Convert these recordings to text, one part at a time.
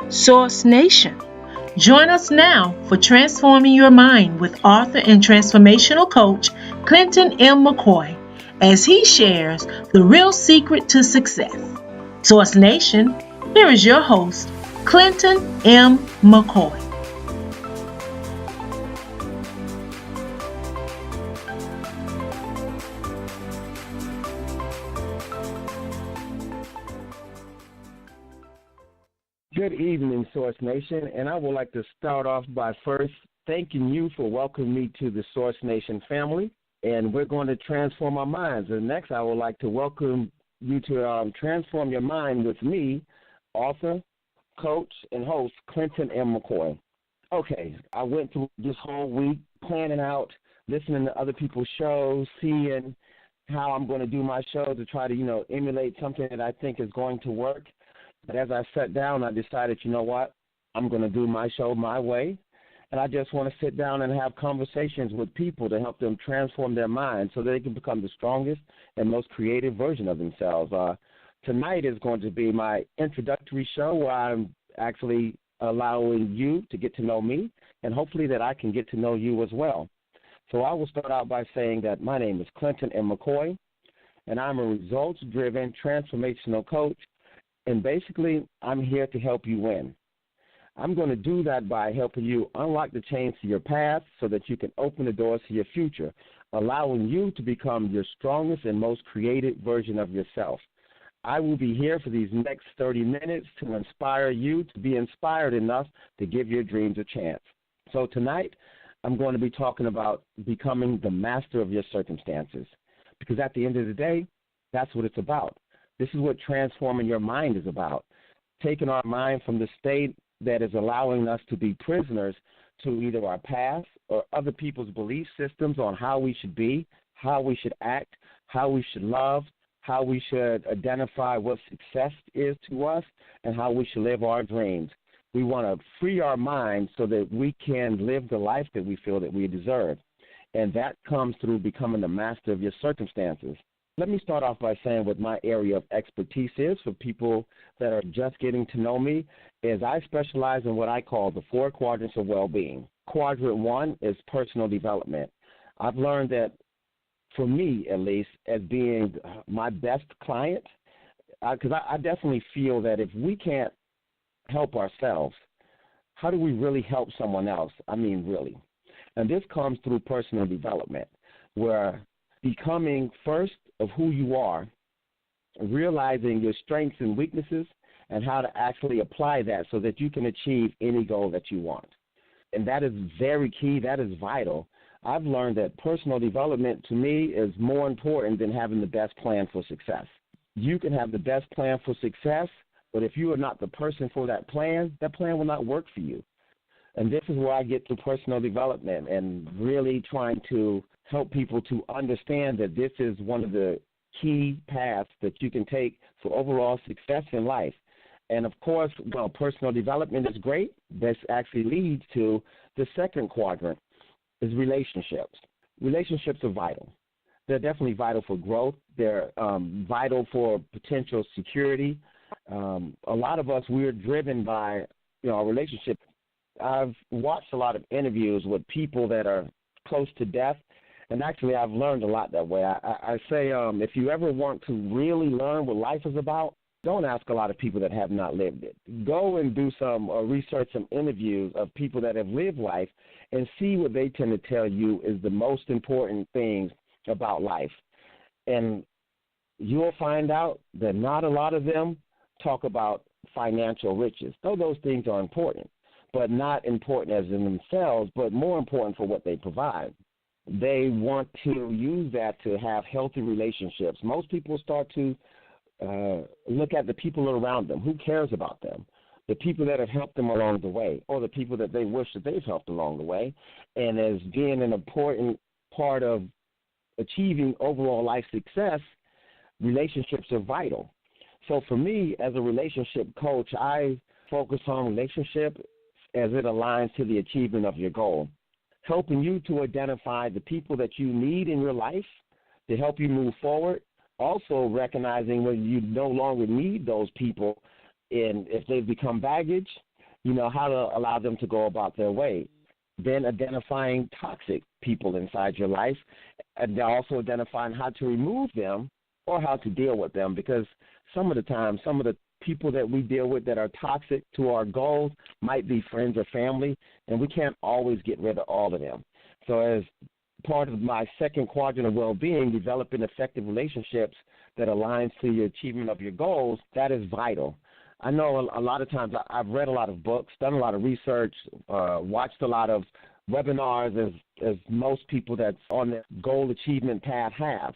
Source Nation. Join us now for Transforming Your Mind with author and transformational coach Clinton M. McCoy as he shares the real secret to success. Source Nation, here is your host, Clinton M. McCoy. Good evening, Source Nation, and I would like to start off by first thanking you for welcoming me to the Source Nation family, and we're going to transform our minds. And next, I would like to welcome you to Transform Your Mind with me, author, coach, and host Clinton M. McCoy. Okay, I went through this whole week planning out, listening to other people's shows, seeing how I'm going to do my show to try to, emulate something that I think is going to work. But as I sat down, I decided, you know what, I'm going to do my show my way, and I just want to sit down and have conversations with people to help them transform their minds so they can become the strongest and most creative version of themselves. Tonight is going to be my introductory show where I'm actually allowing you to get to know me, and hopefully that I can get to know you as well. So I will start out by saying that my name is Clinton M. McCoy, and I'm a results-driven transformational coach. And basically, I'm here to help you win. I'm going to do that by helping you unlock the chains to your path so that you can open the doors to your future, allowing you to become your strongest and most creative version of yourself. I will be here for these next 30 minutes to inspire you to be inspired enough to give your dreams a chance. So tonight, I'm going to be talking about becoming the master of your circumstances, because at the end of the day, that's what it's about. This is what transforming your mind is about, taking our mind from the state that is allowing us to be prisoners to either our past or other people's belief systems on how we should be, how we should act, how we should love, how we should identify what success is to us, and how we should live our dreams. We want to free our minds so that we can live the life that we feel that we deserve, and that comes through becoming the master of your circumstances. Let me start off by saying what my area of expertise is for people that are just getting to know me is I specialize in what I call the 4 quadrants of well-being. Quadrant 1 is personal development. I've learned that for me, at least, as being my best client, because I definitely feel that if we can't help ourselves, how do we really help someone else? I mean, really. And this comes through personal development, where becoming first of who you are, realizing your strengths and weaknesses, and how to actually apply that so that you can achieve any goal that you want. And that is very key. That is vital. I've learned that personal development to me is more important than having the best plan for success. You can have the best plan for success, but if you are not the person for that plan will not work for you. And this is where I get to personal development and really trying to help people to understand that this is one of the key paths that you can take for overall success in life. And, of course, well, personal development is great. This actually leads to the second quadrant is relationships. Relationships are vital. They're definitely vital for growth. They're vital for potential security. A lot of us, we're driven by, our relationship. I've watched a lot of interviews with people that are close to death, and actually I've learned a lot that way. I say if you ever want to really learn what life is about, don't ask a lot of people that have not lived it. Go and do some research, some interviews of people that have lived life and see what they tend to tell you is the most important things about life. And you'll find out that not a lot of them talk about financial riches, though those things are important, but not important as in themselves, but more important for what they provide. They want to use that to have healthy relationships. Most people start to look at the people around them. Who cares about them? The people that have helped them along the way, or the people that they wish that they've helped along the way, and as being an important part of achieving overall life success, relationships are vital. So for me, as a relationship coach, I focus on relationship as it aligns to the achievement of your goal, helping you to identify the people that you need in your life to help you move forward, also recognizing when you no longer need those people and if they've become baggage, how to allow them to go about their way. Then identifying toxic people inside your life, and also identifying how to remove them or how to deal with them, because some of the time, some of the people that we deal with that are toxic to our goals might be friends or family, and we can't always get rid of all of them. So as part of my second quadrant of well-being, developing effective relationships that aligns to your achievement of your goals, that is vital. I know a lot of times I've read a lot of books, done a lot of research, watched a lot of webinars as most people that's on the goal achievement path have.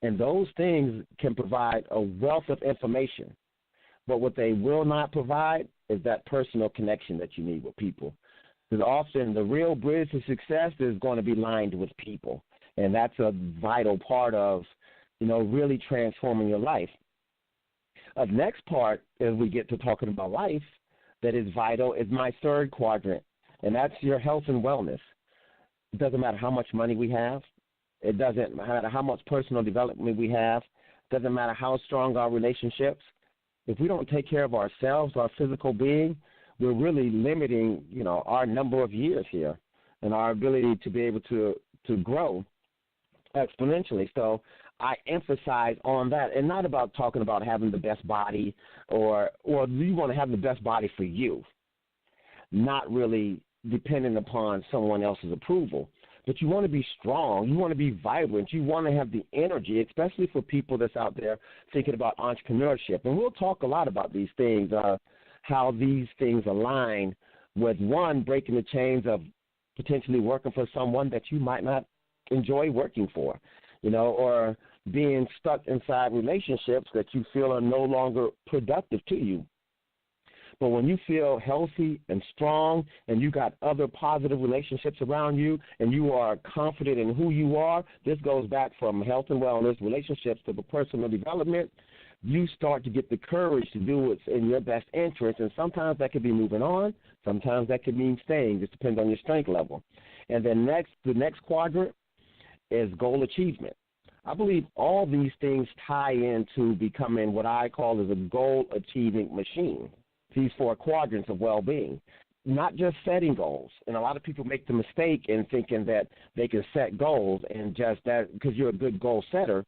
And those things can provide a wealth of information. But what they will not provide is that personal connection that you need with people. Because often the real bridge to success is going to be lined with people. And that's a vital part of, really transforming your life. The next part, as we get to talking about life, that is vital is my third quadrant, and that's your health and wellness. It doesn't matter how much money we have. It doesn't matter how much personal development we have. It doesn't matter how strong our relationships. If we don't take care of ourselves, our physical being, we're really limiting, our number of years here and our ability to be able to grow exponentially. So I emphasize on that, and not about talking about having the best body or you want to have the best body for you, not really dependent upon someone else's approval. But you want to be strong. You want to be vibrant. You want to have the energy, especially for people that's out there thinking about entrepreneurship. And we'll talk a lot about these things, how these things align with, one, breaking the chains of potentially working for someone that you might not enjoy working for, or being stuck inside relationships that you feel are no longer productive to you. But when you feel healthy and strong and you got other positive relationships around you and you are confident in who you are, this goes back from health and wellness, relationships to the personal development, you start to get the courage to do what's in your best interest. And sometimes that could be moving on. Sometimes that could mean staying. Just depends on your strength level. And then the next quadrant is goal achievement. I believe all these things tie into becoming what I call as a goal-achieving machine, these four quadrants of well-being, not just setting goals. And a lot of people make the mistake in thinking that they can set goals and just that because you're a good goal setter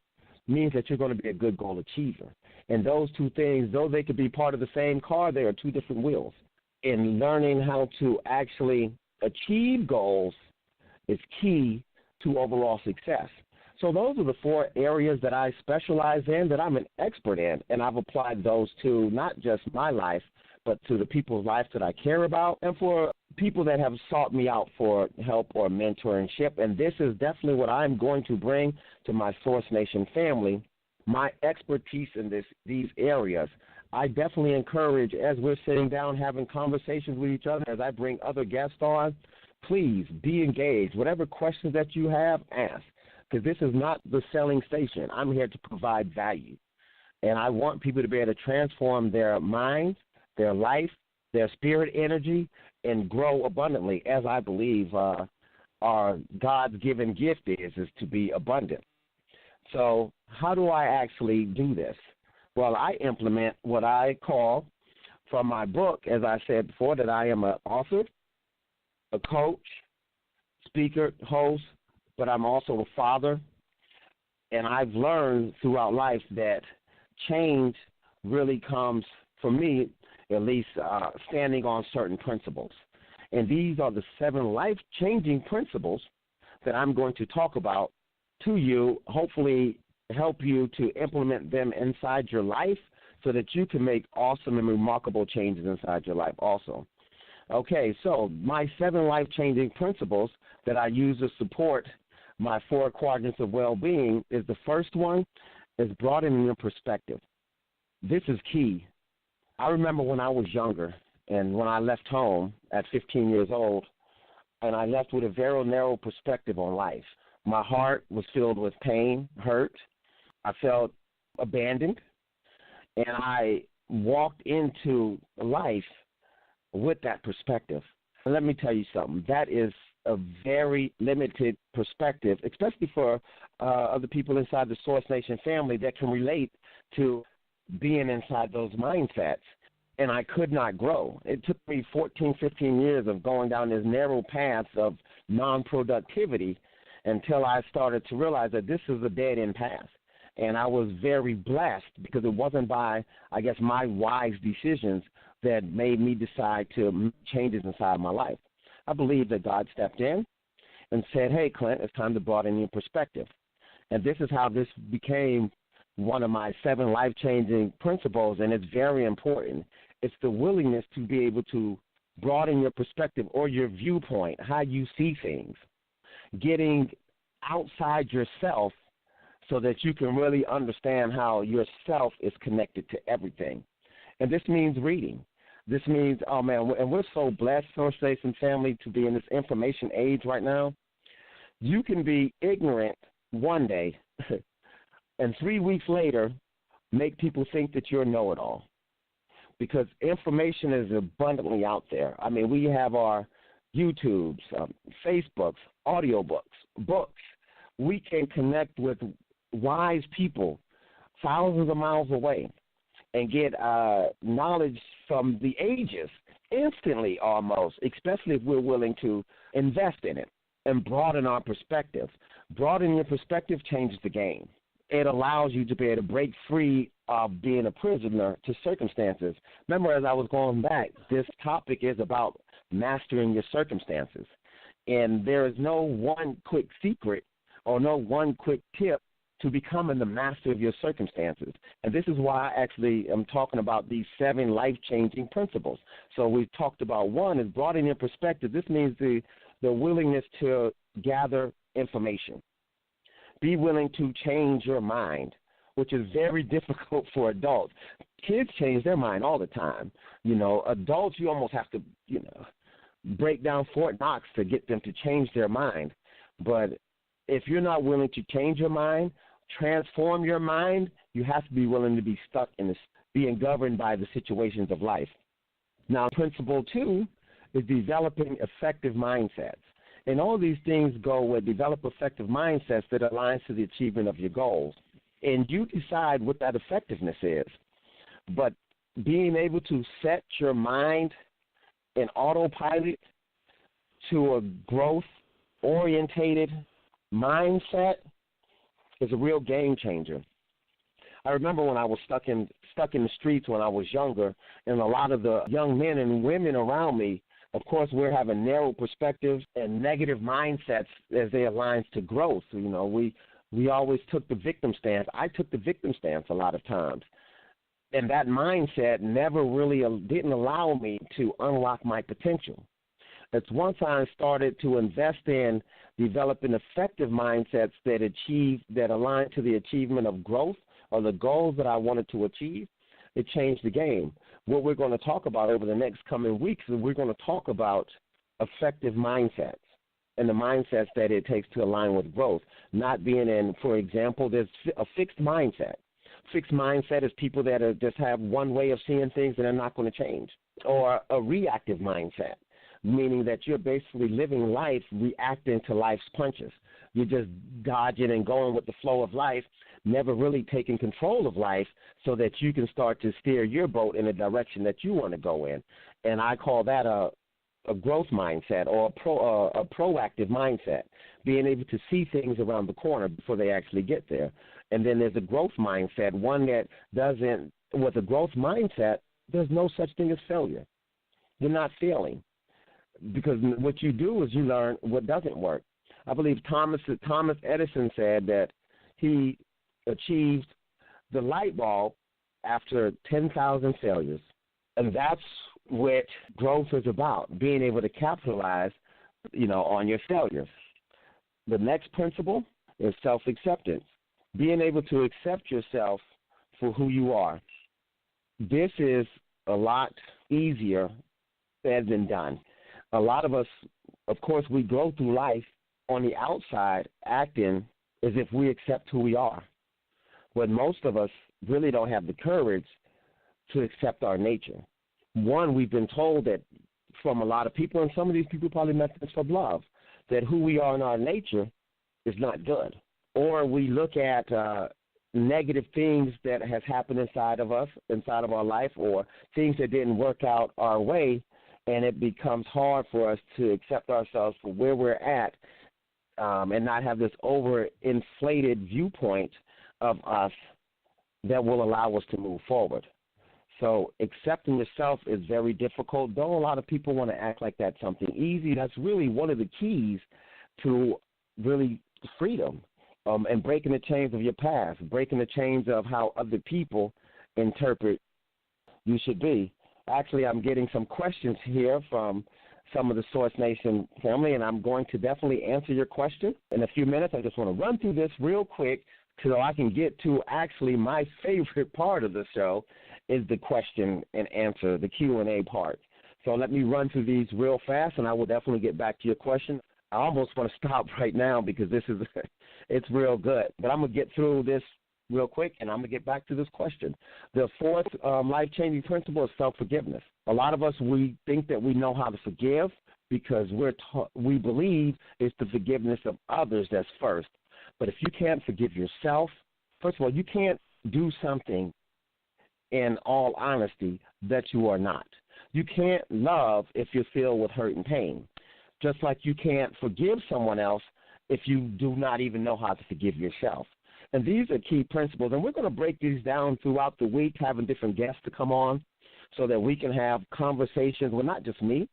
means that you're going to be a good goal achiever. And those two things, though they could be part of the same car, they are two different wheels. In learning how to actually achieve goals is key to overall success. So those are the four areas that I specialize in, that I'm an expert in, and I've applied those to not just my life, but to the people's lives that I care about and for people that have sought me out for help or mentorship. And this is definitely what I'm going to bring to my Source Nation family, my expertise in these areas. I definitely encourage, as we're sitting down having conversations with each other, as I bring other guests on, please be engaged. Whatever questions that you have, ask. Because this is not the selling station. I'm here to provide value. And I want people to be able to transform their minds, their life, their spirit energy, and grow abundantly, as I believe our God's given gift is to be abundant. So how do I actually do this? Well, I implement what I call, from my book, as I said before, that I am an author, a coach, speaker, host, but I'm also a father, and I've learned throughout life that change really comes, for me at least, standing on certain principles. And these are the 7 life-changing principles that I'm going to talk about to you, hopefully help you to implement them inside your life so that you can make awesome and remarkable changes inside your life also. Okay, so my 7 life-changing principles that I use to support my 4 quadrants of well-being is, the first one is broadening your perspective. This is key. I remember when I was younger and when I left home at 15 years old, and I left with a very narrow perspective on life. My heart was filled with pain, hurt. I felt abandoned, and I walked into life with that perspective. And let me tell you something. That is a very limited perspective, especially for other people inside the Source Nation family that can relate to being inside those mindsets. and I could not grow. It took me 14, 15 years of going down this narrow path of non-productivity until I started to realize that this is a dead-end path. And I was very blessed because it wasn't by, I guess, my wise decisions that made me decide to make changes inside my life. I believe that God stepped in and said, hey, Clint, it's time to broaden your perspective. And this is how this became one of my 7 life-changing principles, and it's very important. It's the willingness to be able to broaden your perspective or your viewpoint, how you see things, getting outside yourself so that you can really understand how yourself is connected to everything. And this means reading. This means, oh, man, and we're so blessed, Source Nation family, to be in this information age right now. You can be ignorant one day and 3 weeks later make people think that you're a know-it-all because information is abundantly out there. I mean, we have our YouTubes, Facebooks, audiobooks, books. We can connect with wise people thousands of miles away and get knowledge from the ages instantly almost, especially if we're willing to invest in it and broaden our perspective. Broadening your perspective changes the game. It allows you to be able to break free of being a prisoner to circumstances. Remember, as I was going back, this topic is about mastering your circumstances. And there is no one quick secret or no one quick tip to becoming the master of your circumstances. And this is why I actually am talking about these 7 life-changing principles. So we've talked about one is broadening your perspective. This means the willingness to gather information. Be willing to change your mind, which is very difficult for adults. Kids change their mind all the time. You know, adults, you almost have to, break down Fort Knox to get them to change their mind. But if you're not willing to change your mind, transform your mind, you have to be willing to be stuck in this, being governed by the situations of life. Now, principle 2 is developing effective mindsets. And all these things go with develop effective mindsets that aligns to the achievement of your goals. And you decide what that effectiveness is. But being able to set your mind in autopilot to a growth-orientated mindset is a real game changer. I remember when I was stuck in the streets when I was younger, and a lot of the young men and women around me, of course, we're having narrow perspectives and negative mindsets as they align to growth. You know, we always took the victim stance. I took the victim stance a lot of times. And that mindset never really didn't allow me to unlock my potential. It's once I started to invest in developing effective mindsets that align to the achievement of growth or the goals that I wanted to achieve, it changed the game. What we're going to talk about over the next coming weeks is we're going to talk about effective mindsets and the mindsets that it takes to align with growth, not being in, for example, there's a fixed mindset. Fixed mindset is people that just have one way of seeing things and they're not going to change, or a reactive mindset, meaning that you're basically living life reacting to life's punches. You're just dodging and going with the flow of life, never really taking control of life so that you can start to steer your boat in a direction that you want to go in. And I call that a growth mindset or a proactive mindset, being able to see things around the corner before they actually get there. And then there's a growth mindset, one that doesn't, with a growth mindset, there's no such thing as failure. You're not failing because what you do is you learn what doesn't work. I believe Thomas Edison said that he achieved the light bulb after 10,000 failures. And that's what growth is about, being able to capitalize, on your failures. The next principle is self-acceptance, being able to accept yourself for who you are. This is a lot easier said than done. A lot of us, of course, we go through life on the outside acting as if we accept who we are, when most of us really don't have the courage to accept our nature. One, we've been told that from a lot of people, and some of these people probably meant this from love, that who we are in our nature is not good. Or we look at negative things that has happened inside of us, inside of our life, or things that didn't work out our way, and it becomes hard for us to accept ourselves for where we're at, and not have this overinflated viewpoint of us that will allow us to move forward. So accepting yourself is very difficult, though a lot of people want to act like that's something easy. That's really one of the keys to really freedom, and breaking the chains of your past, breaking the chains of how other people interpret you should be. Actually, I'm getting some questions here from some of the Source Nation family, and I'm going to definitely answer your question in a few minutes. I just want to run through this real quick so I can get to actually my favorite part of the show is the question and answer, the Q&A part. So let me run through these real fast, and I will definitely get back to your question. I almost want to stop right now because this is it's real good. But I'm going to get through this real quick, and I'm going to get back to this question. The fourth life-changing principle is self-forgiveness. A lot of us, we think that we know how to forgive because we believe it's the forgiveness of others that's first. But if you can't forgive yourself, first of all, you can't do something in all honesty that you are not. You can't love if you're filled with hurt and pain, just like you can't forgive someone else if you do not even know how to forgive yourself. And these are key principles, and we're going to break these down throughout the week, having different guests to come on so that we can have conversations with not just me,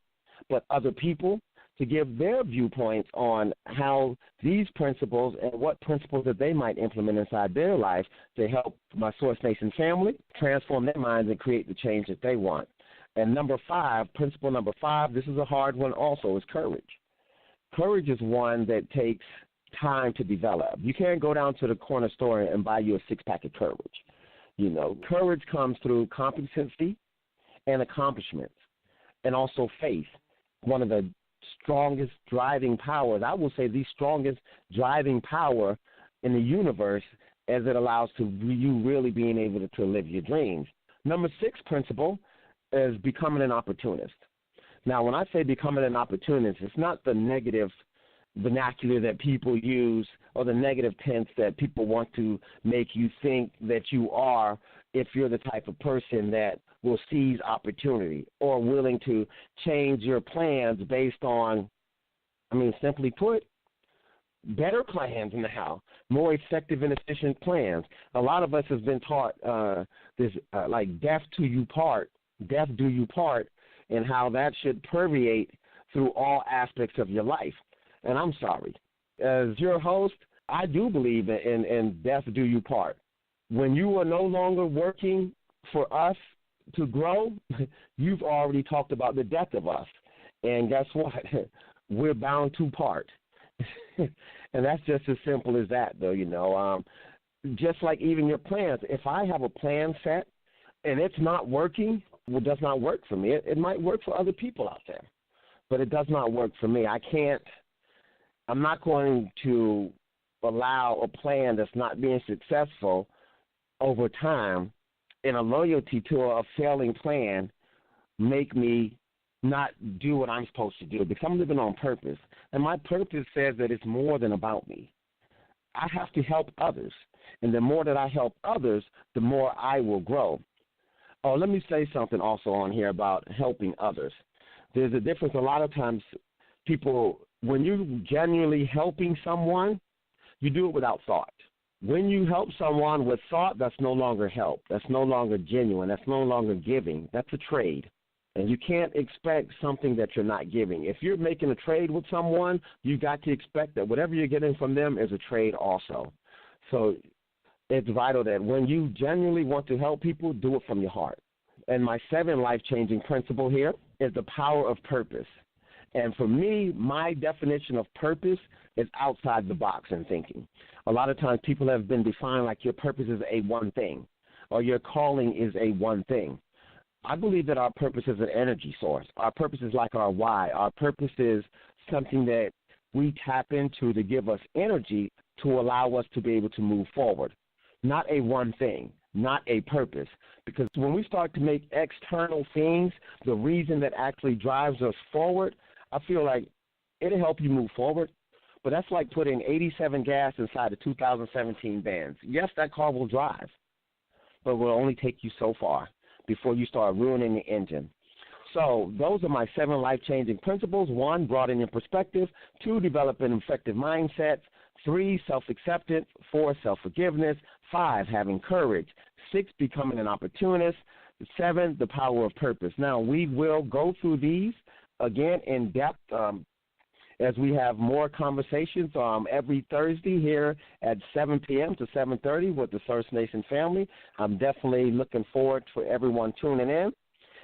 but other people to give their viewpoints on how these principles and what principles that they might implement inside their life to help my Source Nation family transform their minds and create the change that they want. And principle number five, this is a hard one also, is courage. Courage is one that takes time to develop. You can't go down to the corner store and buy you a six-pack of courage. You know, courage comes through competency and accomplishments, and also faith. One of the strongest driving powers, I will say the strongest driving power in the universe, as it allows to you really being able to live your dreams. Number 6 principle is becoming an opportunist. Now, when I say becoming an opportunist, it's not the negative vernacular that people use or the negative tense that people want to make you think that you are if you're the type of person that will seize opportunity or willing to change your plans based on, simply put, better plans now, more effective and efficient plans. A lot of us has been taught this death do you part, and how that should permeate through all aspects of your life. And I'm sorry, as your host, I do believe in death do you part. When you are no longer working for us to grow, you've already talked about the death of us. And guess what? We're bound to part. And that's just as simple as that, though, just like even your plans. If I have a plan set and it's not working, it does not work for me. It might work for other people out there, but it does not work for me. I'm not going to allow a plan that's not being successful over time and a loyalty to a failing plan make me not do what I'm supposed to do, because I'm living on purpose. And my purpose says that it's more than about me. I have to help others. And the more that I help others, the more I will grow. Oh, let me say something also on here about helping others. There's a difference. A lot of times people, when you're genuinely helping someone, you do it without thought. When you help someone with thought, that's no longer help. That's no longer genuine. That's no longer giving. That's a trade. And you can't expect something that you're not giving. If you're making a trade with someone, you got to expect that whatever you're getting from them is a trade also. So it's vital that when you genuinely want to help people, do it from your heart. And my 7 life-changing principle here is the power of purpose. And for me, my definition of purpose is outside the box in thinking. A lot of times people have been defined like your purpose is a one thing or your calling is a one thing. I believe that our purpose is an energy source. Our purpose is like our why. Our purpose is something that we tap into to give us energy to allow us to be able to move forward. Not a one thing, not a purpose. Because when we start to make external things the reason that actually drives us forward, I feel like it'll help you move forward. but that's like putting 87 gas inside a 2017 Benz. Yes, that car will drive, but will only take you so far before you start ruining the engine. So those are my 7 life-changing principles. 1, broadening your perspective. 2, developing effective mindsets. 3, self-acceptance. 4, self-forgiveness. 5, having courage. 6, becoming an opportunist. 7, the power of purpose. Now, we will go through these again in depth as we have more conversations every Thursday here at 7 p.m. to 7:30 with the Source Nation family. I'm definitely looking forward for everyone tuning in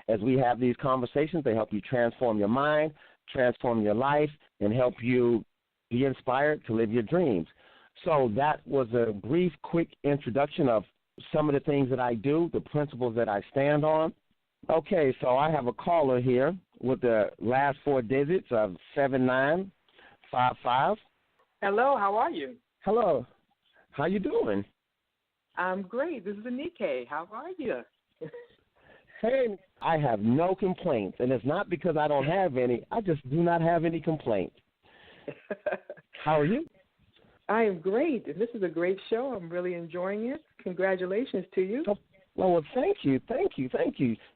as we have these conversations. They help you transform your mind, transform your life, and help you be inspired to live your dreams. So that was a brief, quick introduction of some of the things that I do, the principles that I stand on. Okay, so I have a caller here with the last 4 digits of 7955. Hello, how are you? Hello. How you doing? I'm great. This is Anike. How are you? Hey, I have no complaints, and it's not because I don't have any. I just do not have any complaints. How are you? I am great. This is a great show. I'm really enjoying it. Congratulations to you. Oh, well, thank you.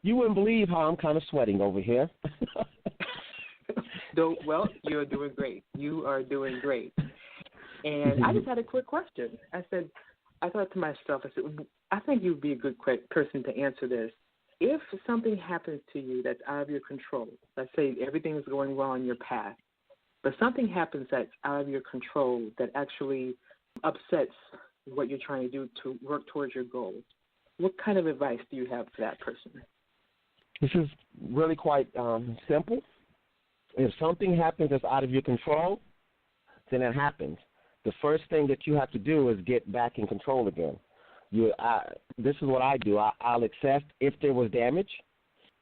You wouldn't believe how I'm kind of sweating over here. Well, you're doing great. You are doing great. And I just had a quick question. I thought to myself, I think you'd be a good person to answer this. If something happens to you that's out of your control, let's say everything is going well on your path, but something happens that's out of your control that actually upsets what you're trying to do to work towards your goals, what kind of advice do you have for that person? This is really quite simple. If something happens that's out of your control, then it happens. The first thing that you have to do is get back in control again. This is what I do. I'll assess if there was damage,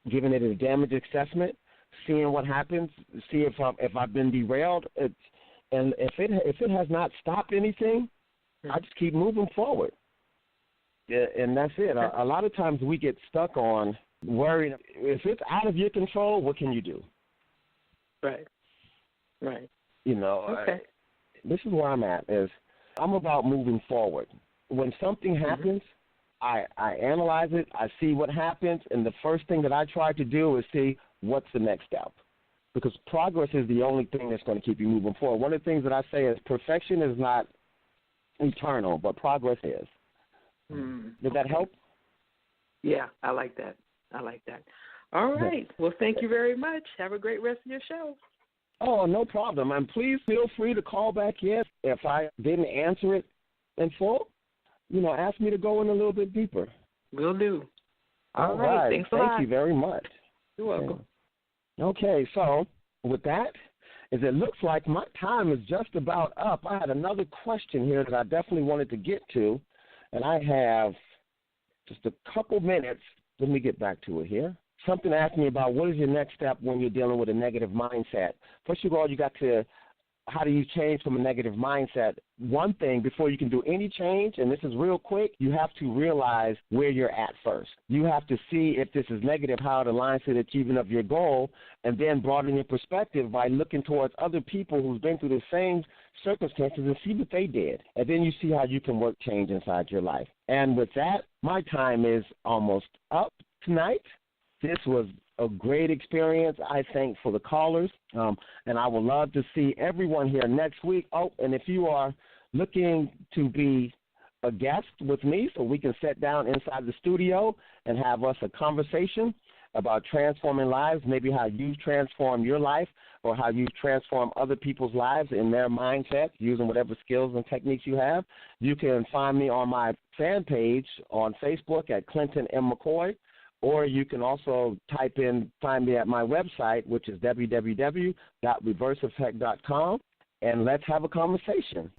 giving it a damage assessment, seeing what happens, see if I've been derailed, and if it has not stopped anything, I just keep moving forward. Yeah, and that's it. A lot of times we get stuck on worrying. If it's out of your control, what can you do? Right. You know, okay. This is where I'm at. I'm about moving forward. When something happens, I analyze it, I see what happens, and the first thing that I try to do is see what's the next step. Because progress is the only thing that's going to keep you moving forward. One of the things that I say is perfection is not eternal, but progress is. Did that help? Yeah, I like that. All right. Well, thank you very much. Have a great rest of your show. Oh, no problem. And please feel free to call back in if I didn't answer it in full. Ask me to go in a little bit deeper. Will do. All right. Thanks a lot. Thank you very much. You're welcome. Okay, so with that, it looks like my time is just about up. I had another question here that I definitely wanted to get to, and I have just a couple minutes. Let me get back to it here. Something asked me about what is your next step when you're dealing with a negative mindset. First of all, you got to, how do you change from a negative mindset? One thing, before you can do any change, and this is real quick, you have to realize where you're at first. You have to see if this is negative, how it aligns to the achievement of your goal, and then broaden your perspective by looking towards other people who've been through the same circumstances and see what they did. And then you see how you can work change inside your life. And with that, my time is almost up tonight. This was a great experience, I think, for the callers, and I would love to see everyone here next week. Oh, and if you are looking to be a guest with me so we can sit down inside the studio and have us a conversation about transforming lives, maybe how you transform your life or how you transform other people's lives in their mindset using whatever skills and techniques you have, you can find me on my fan page on Facebook at Clinton M. McCoy. Or you can also find me at my website, which is www.reverseeffect.com, and let's have a conversation.